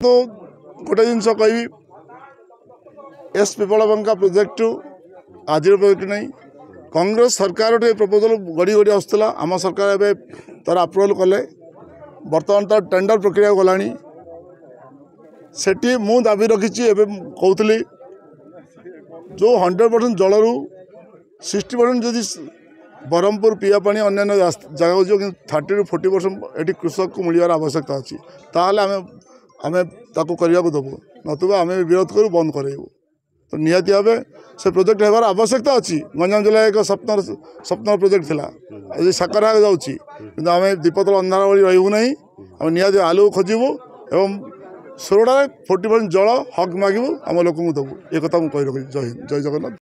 तो गोटे जिन कह एस पिपलबंका प्रोजेक्ट आज प्रोजेक्ट नहीं कांग्रेस सरकार प्रपोजल गड़ी गड़ी आसूला आम सरकार एवं तार अप्रुवाल कले बर्तमान तार टेंडर प्रक्रिया गलानी सेठी मु दाबी रखी कहती जो 100% जलू 60% जदि ब्रह्मपुर पीवा पानी अन्य जगह जो 30 ରୁ 40% ये कृषक को मिलवार आवश्यकता अच्छी ताल आम करने को देवु नतुबा आम विरोध करूँ बंद करेबू तो निहाती भाव से प्रोजेक्ट होबार आवश्यकता अच्छी गंजाम जिला एक स्वप्न प्रोजेक्ट थिला आज साकार जाऊँगी कि आम दीपतल अंधार भाई रही ना आम निहाती आलू खोजबू एवं सोरड़ा 40% जल हक मागू आम लोक देवु एक कथा मुझे कही रखी जय हिंद जय जगन्नाथ।